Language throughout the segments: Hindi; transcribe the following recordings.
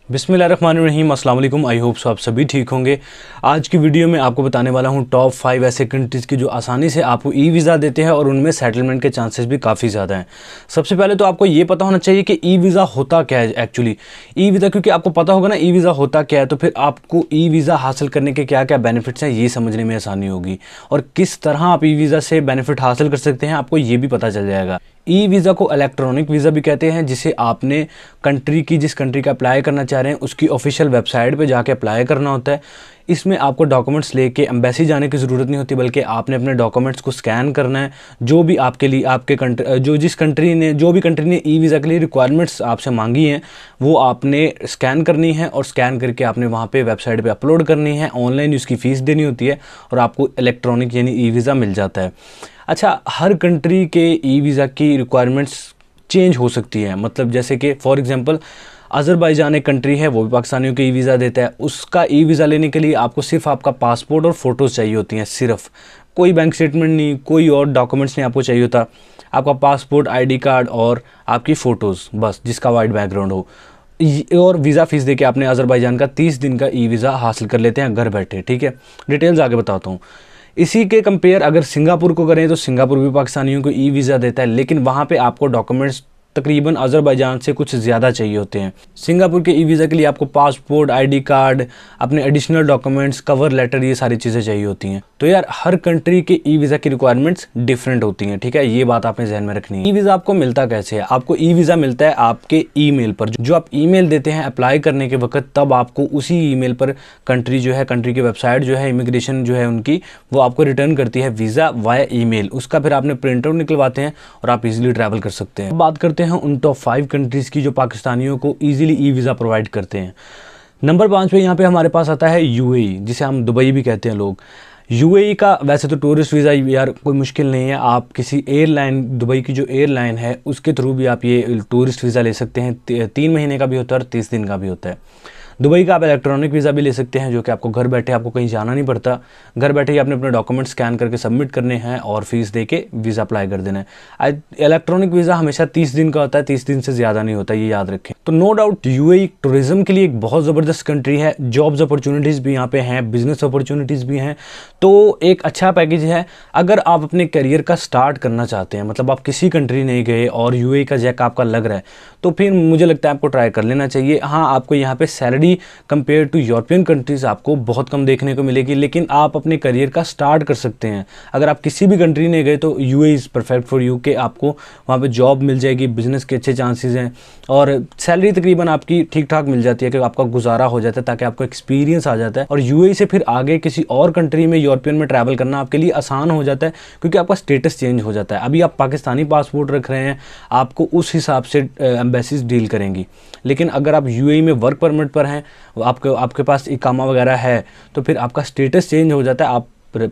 बिस्मिल्लाहिर्रहमानिर्रहीम, अस्सलाम वालेकुम। आई होप सो आप सभी ठीक होंगे। आज की वीडियो में आपको बताने वाला हूँ टॉप 5 ऐसे कंट्रीज़ की जो आसानी से आपको ई वीज़ा देते हैं और उनमें सेटलमेंट के चांसेस भी काफ़ी ज़्यादा हैं। सबसे पहले तो आपको ये पता होना चाहिए कि ई वीज़ा होता क्या है एक्चुअली। ई वीज़ा, क्योंकि आपको पता होगा ना ई वीज़ा होता क्या है, तो फिर आपको ई वीज़ा हासिल करने के क्या क्या बेनिफिट्स हैं ये समझने में आसानी होगी, और किस तरह आप ई वीज़ा से बेनिफिट हासिल कर सकते हैं आपको ये भी पता चल जाएगा। ई वीज़ा को इलेक्ट्रॉनिक वीज़ा भी कहते हैं, जिसे आपने जिस कंट्री का अप्लाई करना चाह रहे हैं उसकी ऑफिशियल वेबसाइट पे जाके अप्लाई करना होता है। इसमें आपको डॉक्यूमेंट्स लेके एम्बेसी जाने की ज़रूरत नहीं होती, बल्कि आपने अपने डॉक्यूमेंट्स को स्कैन करना है। जो भी आपके लिए आपके कंट्री जो भी कंट्री ने ई वीज़ा के लिए रिक्वायरमेंट्स आपसे मांगी हैं वो आपने स्कैन करनी है, और स्कैन करके आपने वहाँ पे वेबसाइट पे अपलोड करनी है। ऑनलाइन उसकी फ़ीस देनी होती है और आपको इलेक्ट्रॉनिक यानी ई वीज़ा मिल जाता है। अच्छा, हर कंट्री के ई वीज़ा की रिक्वायरमेंट्स चेंज हो सकती है। मतलब जैसे कि फॉर एग्जांपल अज़रबैजान एक कंट्री है, वो भी पाकिस्तानियों को ई वीज़ा देता है। उसका ई वीज़ा लेने के लिए आपको सिर्फ आपका पासपोर्ट और फ़ोटोज़ चाहिए होती हैं, सिर्फ। कोई बैंक स्टेटमेंट नहीं, कोई और डॉक्यूमेंट्स नहीं आपको चाहिए होता। आपका पासपोर्ट, ID कार्ड और आपकी फ़ोटोज़ बस, जिसका वाइट बैकग्राउंड हो। और वीज़ा फ़ीस देके आपने अज़रबैजान का 30 दिन का ई वीज़ा हासिल कर लेते हैं घर बैठे। ठीक है, डिटेल्स आगे बताता हूँ। इसी के कंपेयर अगर सिंगापुर को करें तो सिंगापुर भी पाकिस्तानियों को ई वीज़ा देता है, लेकिन वहाँ पे आपको डॉक्यूमेंट्स तकरीबन अज़रबैजान से कुछ ज़्यादा चाहिए होते हैं। सिंगापुर के ई वीज़ा के लिए आपको पासपोर्ट, ID कार्ड, अपने एडिशनल डॉक्यूमेंट्स, कवर लेटर, ये सारी चीज़ें चाहिए होती हैं। तो यार हर कंट्री के ई वीज़ा की रिक्वायरमेंट्स डिफरेंट होती हैं। ठीक है, ये बात आपने ध्यान में रखनी है। ई वीज़ा आपको मिलता कैसे है? आपको ई वीज़ा मिलता है आपके ईमेल पर। जो आप ईमेल देते हैं अप्लाई करने के वक्त, तब आपको उसी ईमेल पर कंट्री की वेबसाइट जो है, इमिग्रेशन जो है उनकी, वो आपको रिटर्न करती है वीज़ा वाया ईमेल। उसका फिर आपने प्रिंट आउट निकलवाते हैं और आप इजीली ट्रैवल कर सकते हैं। बात करते हैं उन टॉप 5 कंट्रीज़ की जो पाकिस्तानियों को इजीली ई वीज़ा प्रोवाइड करते हैं। नंबर 5 पे यहाँ पे हमारे पास आता है UAE, जिसे हम दुबई भी कहते हैं लोग। UAE का वैसे तो टूरिस्ट वीज़ा यार कोई मुश्किल नहीं है। आप किसी एयरलाइन, दुबई की जो एयरलाइन है उसके थ्रू भी आप ये टूरिस्ट वीज़ा ले सकते हैं। 3 महीने का भी होता है और 30 दिन का भी होता है। दुबई का आप इलेक्ट्रॉनिक वीज़ा भी ले सकते हैं, जो कि आपको घर बैठे, आपको कहीं जाना नहीं पड़ता। घर बैठे ही आपने अपने डॉक्यूमेंट स्कैन करके सबमिट करने हैं और फीस दे के वीज़ा अप्लाई कर देना है। इलेक्ट्रॉनिक वीज़ा हमेशा 30 दिन का होता है, 30 दिन से ज़्यादा नहीं होता, ये याद रखें। तो नो डाउट UAE टूरिज़्म के लिए एक बहुत ज़बरदस्त कंट्री है। जॉब्स अपॉर्चुनिटीज़ भी यहाँ पे हैं, बिजनेस अपॉर्चुनिटीज़ भी हैं। तो एक अच्छा पैकेज है अगर आप अपने करियर का स्टार्ट करना चाहते हैं। मतलब आप किसी कंट्री नहीं गए और UAE का जैक आपका लग रहा है, तो फिर मुझे लगता है आपको ट्राई कर लेना चाहिए। हाँ, आपको यहाँ पे salary compare to European countries आपको बहुत कम देखने को मिलेगी, लेकिन आप अपने करियर का स्टार्ट कर सकते हैं। अगर आप किसी भी कंट्री नहीं गए तो UAE is perfect for you, कि आपको वहाँ पे जॉब मिल जाएगी, बिजनेस के अच्छे चांसेस हैं और सैलरी तकरीबन आपकी ठीक ठाक मिल जाती है कि आपका गुजारा हो जाता है, ताकि आपको एक्सपीरियंस आ जाता है। और UAE से फिर आगे किसी और कंट्री में, यूरोपियन में ट्रैवल करना आपके लिए आसान हो जाता है, क्योंकि आपका स्टेटस चेंज हो जाता है। अभी आप पाकिस्तानी पासपोर्ट रख रहे हैं, आपको उस हिसाब से एम्बेसीज डील करेंगी। लेकिन अगर आप UAE में वर्क परमिट पर हैं, आपके पास इकामा वगैरह है, तो फिर आपका स्टेटस चेंज हो जाता है। आप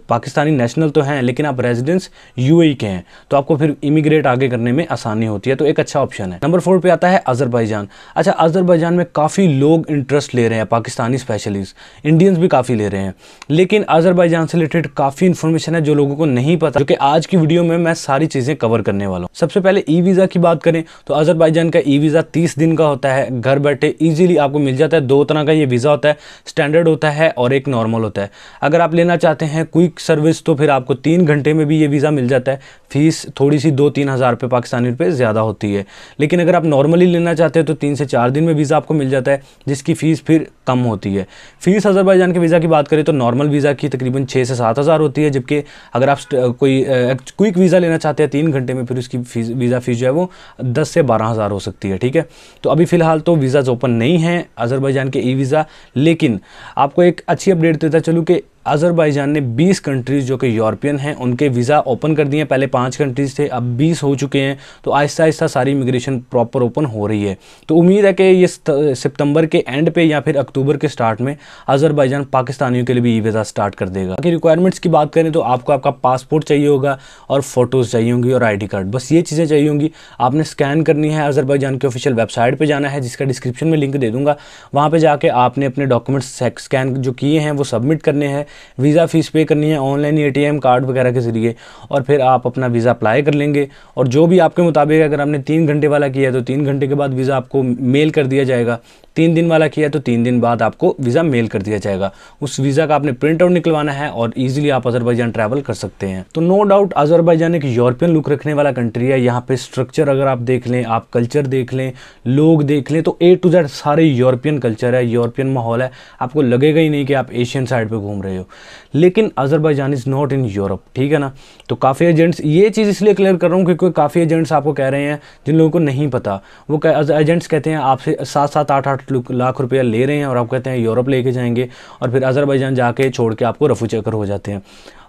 पाकिस्तानी नेशनल तो हैं, लेकिन आप रेजिडेंस UAE के हैं, तो आपको फिर इमिग्रेट आगे करने में आसानी होती है। तो एक अच्छा ऑप्शन है। नंबर 4 पे आता है अज़रबैजान। अच्छा, अज़रबैजान में काफ़ी लोग इंटरेस्ट ले रहे हैं, पाकिस्तानी स्पेशलिस्ट, इंडियंस भी काफ़ी ले रहे हैं, लेकिन अज़रबैजान से रिलेटेड काफ़ी इन्फॉर्मेशन है जो लोगों को नहीं पता, जो कि आज की वीडियो में मैं सारी चीज़ें कवर करने वाला हूँ। सबसे पहले ई वीज़ा की बात करें तो अज़रबैजान का ई वीज़ा 30 दिन का होता है। घर बैठे ईजिली आपको मिल जाता है। 2 तरह का ये वीज़ा होता है, स्टैंडर्ड होता है और एक नॉर्मल होता है। अगर आप लेना चाहते हैं क्विक सर्विस तो फिर आपको 3 घंटे में भी ये वीज़ा मिल जाता है। फीस थोड़ी सी 2-3 हज़ार रुपये पाकिस्तानी रुपये ज़्यादा होती है, लेकिन अगर आप नॉर्मली लेना चाहते हैं तो 3 से 4 दिन में वीज़ा आपको मिल जाता है, जिसकी फ़ीस फिर कम होती है। फ़ीस अज़रबैजान के वीज़ा की बात करें तो नॉर्मल वीज़ा की तकरीबन 6 से 7 हज़ार होती है, जबकि अगर आप कोई क्विक वीज़ा लेना चाहते हैं 3 घंटे में, फिर उसकी वीज़ा फ़ीस जो है वो 10 से 12 हज़ार हो सकती है। ठीक है, तो अभी फ़िलहाल तो वीज़ाज़ ओपन नहीं हैं अज़रबैजान के ई वीज़ा, लेकिन आपको एक अच्छी अपडेट देता चलूँ कि अज़रबैजान ने 20 कंट्रीज़ जो कि यूरोपियन हैं उनके वीज़ा ओपन कर दिए हैं। पहले 5 कंट्रीज़ थे, अब 20 हो चुके हैं। तो आहिस्ता आहिस्ता सारी इमिग्रेशन प्रॉपर ओपन हो रही है। तो उम्मीद है कि ये सितंबर के एंड पे या फिर अक्टूबर के स्टार्ट में अज़रबैजान पाकिस्तानियों के लिए भी ई वीज़ा स्टार्ट कर देगा। बाकी रिक्वायरमेंट्स की बात करें तो आपको आपका पासपोर्ट चाहिए होगा और फ़ोटोज़ चाहिए होंगी और ID कार्ड, बस ये चीज़ें चाहिए होंगी। आपने स्कैन करनी है, अज़रबैजान की ऑफिशियल वेबसाइट पर जाना है, जिसका डिस्क्रिप्शन में लिंक दे दूँगा। वहाँ पर जाके आपने अपने डॉक्यूमेंट्स स्कैन जो किए हैं वो सबमिट करने हैं, वीज़ा फ़ीस पे करनी है ऑनलाइन ATM कार्ड वगैरह के ज़रिए, और फिर आप अपना वीज़ा अप्लाई कर लेंगे। और जो भी आपके मुताबिक, अगर आपने 3 घंटे वाला किया है तो 3 घंटे के बाद वीज़ा आपको मेल कर दिया जाएगा। 3 दिन वाला किया है तो 3 दिन बाद आपको वीज़ा मेल कर दिया जाएगा। उस वीज़ा का आपने प्रिंट आउट निकलवाना है और ईजिली आप अजरबैजान ट्रैवल कर सकते हैं। तो नो डाउट अजरबैजान एक यूरोपियन लुक रखने वाला कंट्री है। यहाँ पे स्ट्रक्चर अगर आप देख लें, आप कल्चर देख लें, लोग देख लें, तो A to Z सारे यूरोपियन कल्चर है, यूरोपियन माहौल है। आपको लगेगा ही नहीं कि आप एशियन साइड पे घूम रहे हो। लेकिन Azerbaijan is not in Europe, ठीक है ना। तो काफ़ी एजेंट्स, ये चीज़ इसलिए क्लियर कर रहा हूँ क्योंकि काफ़ी एजेंट्स आपको कह रहे हैं जिन लोगों को नहीं पता, वो एजेंट्स कहते हैं आपसे 7-7, 8-8 लाख रुपया ले रहे हैं और आप कहते हैं यूरोप लेके जाएंगे और फिर अजरबैजान जाके छोड़ के आपको रफू चक्कर हो जाते हैं।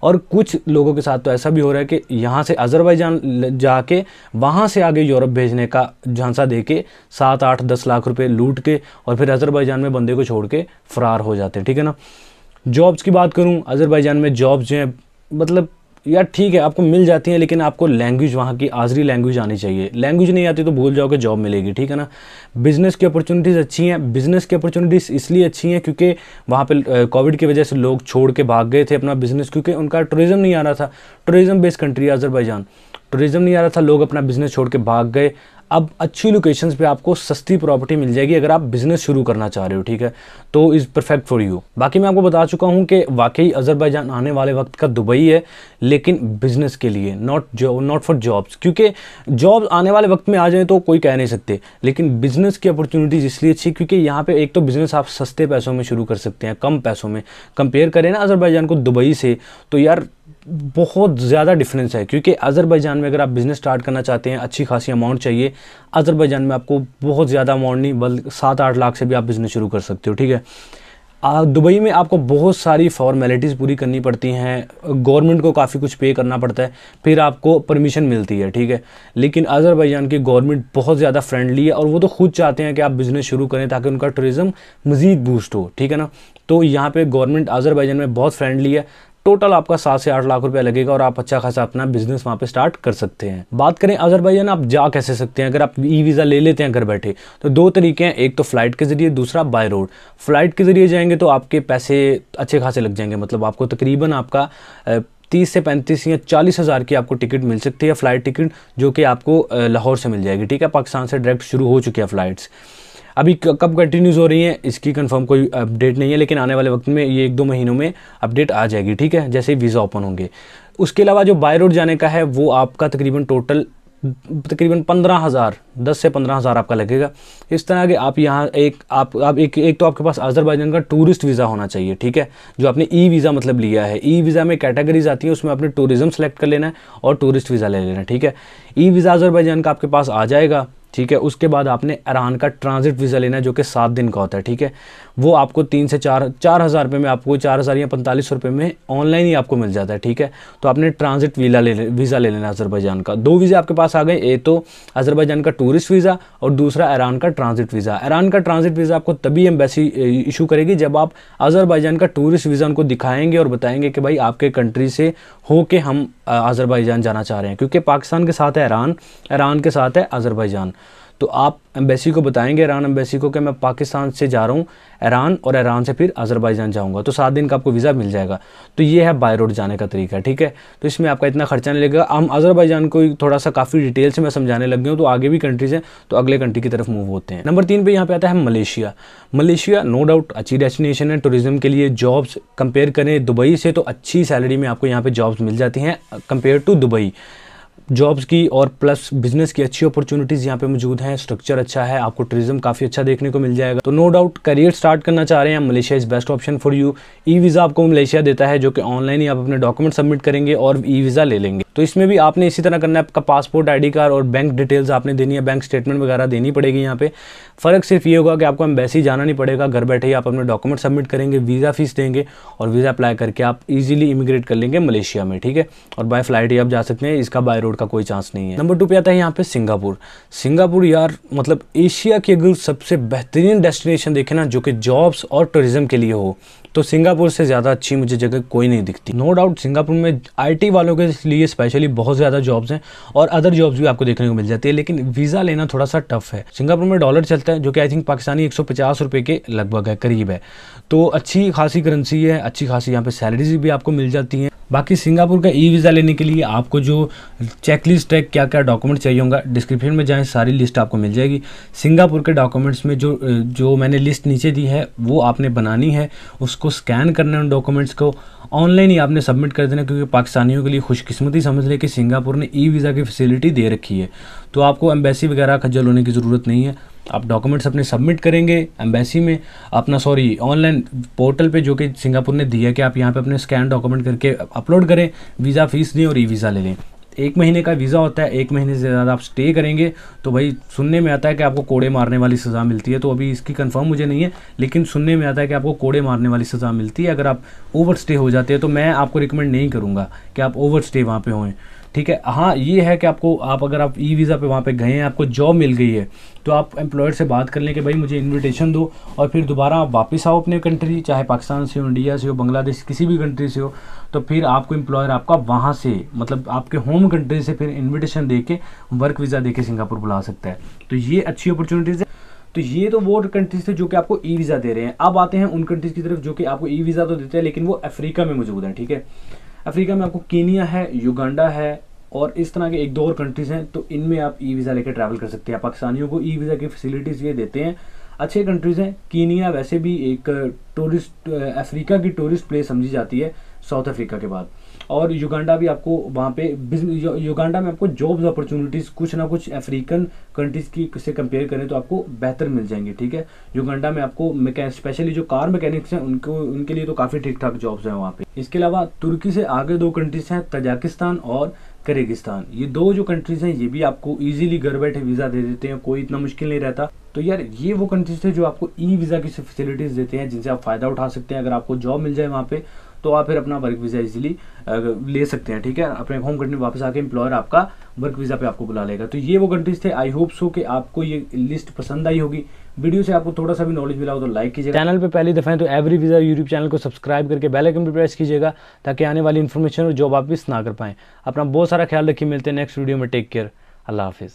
और कुछ लोगों के साथ तो ऐसा भी हो रहा है कि यहाँ से अजरबैजान जाके वहाँ से आगे यूरोप भेजने का झांसा दे के 7-8-10 लाख रुपए लूट के और फिर अजरबैजान में बंदे को छोड़ के फरार हो जाते हैं, ठीक है ना। जॉब्स की बात करूँ, अजरबैजान में जॉब्स जो हैं मतलब यार ठीक है आपको मिल जाती हैं, लेकिन आपको लैंग्वेज, वहाँ की आज़री लैंग्वेज आनी चाहिए। लैंग्वेज नहीं आती तो भूल जाओ कि जॉब मिलेगी, ठीक है ना। बिज़नेस की अपॉर्चुनिटीज़ अच्छी हैं। बिज़नेस की अपॉर्चुनिटीज़ इसलिए अच्छी हैं क्योंकि वहाँ पे कोविड की वजह से लोग छोड़ के भाग गए थे अपना बिज़नेस, क्योंकि उनका टूरिज़्म नहीं आ रहा था। टूरिज़्म बेस्ड कंट्री है अजरबैजान, टूरिज़्म नहीं आ रहा था, लोग अपना बिज़नेस छोड़ के भाग गए। अब अच्छी लोकेशंस पे आपको सस्ती प्रॉपर्टी मिल जाएगी अगर आप बिज़नेस शुरू करना चाह रहे हो, ठीक है, तो इज़ परफेक्ट फॉर यू। बाकी मैं आपको बता चुका हूँ कि वाकई अजरबैजान आने वाले वक्त का दुबई है, लेकिन बिज़नेस के लिए, नॉट फॉर जॉब्स। क्योंकि जॉब आने वाले वक्त में आ जाए तो कोई कह नहीं सकते, लेकिन बिज़नेस की अपॉर्चुनिटीज़ इसलिए अच्छी क्योंकि यहाँ पे एक तो बिज़नेस आप सस्ते पैसों में शुरू कर सकते हैं, कम पैसों में। कंपेयर करें ना अजरबैजान को दुबई से, तो यार बहुत ज़्यादा डिफरेंस है। क्योंकि अजरबैजान में अगर आप बिज़नेस स्टार्ट करना चाहते हैं, अच्छी खासी अमाउंट चाहिए। अजरबैजान में आपको बहुत ज़्यादा अमाउंट नहीं, बल्कि 7-8 लाख से भी आप बिज़नेस शुरू कर सकते हो, ठीक है। दुबई में आपको बहुत सारी फॉर्मेलिटीज़ पूरी करनी पड़ती हैं, गवर्नमेंट को काफ़ी कुछ पे करना पड़ता है, फिर आपको परमिशन मिलती है, ठीक है। लेकिन अजरबैजान की गवर्नमेंट बहुत ज़्यादा फ्रेंडली है और वो तो खुद चाहते हैं कि आप बिज़नेस शुरू करें ताकि उनका टूरिज़्म मज़ीद बूस्ट हो, ठीक है ना। तो यहाँ पे गवर्नमेंट अजरबैजान में बहुत फ्रेंडली है। टोटल आपका 7 से 8 लाख रुपया लगेगा और आप अच्छा खासा अपना बिजनेस वहाँ पे स्टार्ट कर सकते हैं। बात करें अजरबैजान आप जा कैसे सकते हैं, अगर आप ई वीज़ा ले लेते हैं घर बैठे, तो 2 तरीके हैं, एक तो फ्लाइट के ज़रिए, दूसरा बाय रोड। फ्लाइट के ज़रिए जाएंगे तो आपके पैसे अच्छे खासे लग जाएंगे, मतलब आपको तकरीबन आपका 30 से 35 या 40 हज़ार की आपको टिकट मिल सकती है, फ़्लाइट टिकट, जो कि आपको लाहौर से मिल जाएगी, ठीक है। पाकिस्तान से डायरेक्ट शुरू हो चुकी है फ़्लाइट्स। अभी कब कंटिन्यूज़ हो रही हैं इसकी कंफर्म कोई अपडेट नहीं है, लेकिन आने वाले वक्त में ये 1-2 महीनों में अपडेट आ जाएगी, ठीक है, जैसे ही वीज़ा ओपन होंगे। उसके अलावा जो बाय रोड जाने का है वो आपका तकरीबन 15,000, 10 से 15,000 आपका लगेगा। इस तरह के आप यहाँ एक तो आपके पास अजरबैजान का टूरिस्ट वीज़ा होना चाहिए, ठीक है, जो आपने ई वीज़ा मतलब लिया है। ई वीज़ा में कैटेगरीज आती है, उसमें आपने टूरिज़्म सेलेक्ट कर लेना है और टूरिस्ट वीज़ा ले लेना है, ठीक है। ई वीज़ा अजरबैजान का आपके पास आ जाएगा, ठीक है। उसके बाद आपने ईरान का ट्रांजिट वीज़ा लेना है जो कि 7 दिन का होता है, ठीक है। वो आपको 3 से 4 हज़ार रुपये में, आपको 4,000 या 4500 रुपये में ऑनलाइन ही आपको मिल जाता है, ठीक है। तो आपने ट्रांजिट वीज़ा ले लेना अजरबैजान का। 2 वीज़ा आपके पास आ गए, एक तो अजरबैजान का टूरिस्ट वीज़ा और दूसरा ईरान का ट्रांजिट वीज़ा। ईरान का ट्रांजिट वीज़ा आपको तभी एम्बेसी इशू करेगी जब आप अजरबैजान का टूरिस्ट वीज़ा उनको दिखाएंगे और बताएंगे कि भाई आपके कंट्री से हो के हम अजरबैजान जाना चाह रहे हैं, क्योंकि पाकिस्तान के साथ है ईरान, ईरान के साथ है अजरबैजान। तो आप एम्बेसी को बताएंगे, ईरान एम्बेसी को, कि मैं पाकिस्तान से जा रहा हूँ ईरान और ईरान से फिर अजरबैजान जाऊँगा, तो 7 दिन का आपको वीज़ा मिल जाएगा। तो ये है बाय रोड जाने का तरीका, ठीक है। तो इसमें आपका इतना खर्चा नहीं लगेगा। हम अजरबैजान को थोड़ा सा काफ़ी डिटेल से मैं समझाने लग गया हूँ, तो आगे भी कंट्रीज़ हैं, तो अगले कंट्री की तरफ मूव होते हैं। नंबर 3 पे यहाँ पे आता है मलेशिया। मलेशिया नो डाउट अच्छी डेस्टिनेशन है टूरिज़्म के लिए। जॉब्स कंपेयर करें दुबई से तो अच्छी सैलरी में आपको यहाँ पर जॉब्स मिल जाती हैं कंपेयर टू दुबई। जॉब्स की और प्लस बिजनेस की अच्छी अपॉर्चुनिटीज़ यहाँ पे मौजूद हैं। स्ट्रक्चर अच्छा है, आपको टूरिज्म काफ़ी अच्छा देखने को मिल जाएगा। तो नो डाउट करियर स्टार्ट करना चाह रहे हैं, Malaysia is best option for you. E visa आपको मलेशिया देता है, जो कि ऑनलाइन ही आप अपने डॉक्यूमेंट सबमिट करेंगे और ई वीज़ा ले लेंगे। तो इसमें भी आपने इसी तरह करना है, आपका पासपोर्ट, ID कार्ड और बैंक डिटेल्स आपने देनी है, बैंक स्टेटमेंट वगैरह देनी पड़ेगी यहाँ पे। फ़र्क सिर्फ ये होगा कि आपको एम्बेसी जाना नहीं पड़ेगा, घर बैठे ही आप अपने डॉक्यूमेंट सबमिट करेंगे, वीज़ा फीस देंगे और वीज़ा अप्लाई करके आप इजीली इमिग्रेट कर लेंगे मलेशिया में, ठीक है। और बाय फ्लाइट ही आप जा सकते हैं, इसका बाय रोड का कोई चांस नहीं है। नंबर 2 पे आता है यहाँ पे सिंगापुर। सिंगापुर यार मतलब एशिया की अगर सबसे बेहतरीन डेस्टिनेशन देखें ना, जो कि जॉब्स और टूरिज्म के लिए हो, तो सिंगापुर से ज़्यादा अच्छी मुझे जगह कोई नहीं दिखती। नो डाउट सिंगापुर में IT वालों के लिए स्पेशली बहुत ज़्यादा जॉब्स हैं और अदर जॉब्स भी आपको देखने को मिल जाती है, लेकिन वीज़ा लेना थोड़ा सा टफ है। सिंगापुर में डॉलर चलता है, जो कि आई थिंक पाकिस्तानी 150 रुपये के लगभग है, करीब है। तो अच्छी खासी करेंसी है, अच्छी खासी यहाँ पे सैलरीज भी आपको मिल जाती हैं। बाकी सिंगापुर का ई वीज़ा लेने के लिए आपको जो चेकलिस्ट है, क्या क्या डॉक्यूमेंट चाहिए होगा, डिस्क्रिप्शन में जाएं, सारी लिस्ट आपको मिल जाएगी। सिंगापुर के डॉक्यूमेंट्स में जो मैंने लिस्ट नीचे दी है वो आपने बनानी है, उसको स्कैन करना है, उन डॉक्यूमेंट्स को ऑनलाइन ही आपने सबमिट कर देना, क्योंकि पाकिस्तानियों के लिए खुशकिस्मती समझ लें कि सिंगापुर ने ई वीज़ा की फैसिलिटी दे रखी है, तो आपको एम्बेसी वगैरह खज्जल होने की ज़रूरत नहीं है। आप डॉक्यूमेंट्स अपने सबमिट करेंगे एम्बेसी में, अपना ऑनलाइन पोर्टल पे जो कि सिंगापुर ने दिया है कि आप यहाँ पे अपने स्कैन डॉक्यूमेंट करके अपलोड करें, वीज़ा फ़ीस दें और ई वीज़ा ले लें। 1 महीने का वीज़ा होता है, 1 महीने से ज़्यादा आप स्टे करेंगे तो भाई सुनने में आता है कि आपको कोड़े मारने वाली सज़ा मिलती है, तो अभी इसकी कंफर्म मुझे नहीं है, लेकिन सुनने में आता है कि आपको कोड़े मारने वाली सज़ा मिलती है अगर आप ओवर स्टे हो जाते हैं। तो मैं आपको रिकमेंड नहीं करूँगा कि आप ओवर स्टे वहाँ पे होएं, ठीक है। हाँ ये है कि आप अगर आप ई वीज़ा पे वहाँ पे गए हैं, आपको जॉब मिल गई है, तो आप एम्प्लॉयर से बात कर लें कि भाई मुझे इनविटेशन दो, और फिर दोबारा आप वापस आओ अपने कंट्री, चाहे पाकिस्तान से हो, इंडिया से हो, बांग्लादेश, किसी भी कंट्री से हो, तो फिर आपको एम्प्लॉयर आपका वहाँ से मतलब आपके होम कंट्री से फिर इन्विटेशन दे के वर्क वीज़ा दे के सिंगापुर बुला सकता है। तो ये अच्छी अपॉर्चुनिटीज़ है। तो ये तो वो कंट्रीज थे जो कि आपको ई वीज़ा दे रहे हैं। अब आते हैं उन कंट्रीज़ की तरफ जो कि आपको ई वीज़ा तो देते हैं लेकिन वो अफ्रीका में मौजूद हैं, ठीक है। अफ्रीका में आपको कीनिया है, युगांडा है और इस तरह के 1-2 और कंट्रीज़ हैं, तो इनमें आप ई वीज़ा लेकर ट्रैवल कर सकते हैं। पाकिस्तानियों को ई वीज़ा की फैसिलिटीज़ ये देते हैं, अच्छे कंट्रीज़ हैं। कीनिया वैसे भी एक टूरिस्ट अफ्रीका की टूरिस्ट प्लेस समझी जाती है साउथ अफ्रीका के बाद, और युगांडा भी आपको वहाँ पे युगांडा में आपको जॉब्स अपॉर्चुनिटीज़ कुछ ना कुछ अफ्रीकन कंट्रीज़ की से कंपेयर करें तो आपको बेहतर मिल जाएंगे, ठीक है। युगांडा में आपको स्पेशली जो कार मैकेनिक्स हैं उनके लिए तो काफ़ी ठीक ठाक जॉब्स हैं वहाँ पे। इसके अलावा तुर्की से आगे 2 कंट्रीज़ हैं, तजाकिस्तान और किर्गिस्तान। ये 2 जो कंट्रीज़ हैं ये भी आपको इजीली घर बैठे वीज़ा दे देते हैं, कोई इतना मुश्किल नहीं रहता। तो यार ये वो कंट्रीज़ थे जो आपको ई वीज़ा की फैसिलिटीज़ देते हैं, जिनसे आप फ़ायदा उठा सकते हैं। अगर आपको जॉब मिल जाए वहाँ पे तो आप फिर अपना वर्क वीज़ा इजीली ले सकते हैं, ठीक है। अपने होम कंट्री में वापस आके एम्प्लॉयर आपका वर्क वीज़ा पे आपको बुला लेगा। तो ये वो कंट्रीज़ थे। आई होप सो कि आपको ये लिस्ट पसंद आई होगी। वीडियो से आपको थोड़ा सा भी नॉलेज मिला हो तो लाइक कीजिएगा। चैनल पे पहली दफ़ा है तो एवरी वीज़ा यूट्यूब चैनल को सब्सक्राइब करके बेल आइकन पर प्रेस कीजिएगा, ताकि आने वाली इन्फॉर्मेशन और जॉब आप मिस ना कर पाएँ। अपना बहुत सारा ख्याल रखिए, मिलते हैं नेक्स्ट वीडियो में। टेक केयर, अल्लाह हाफिज़।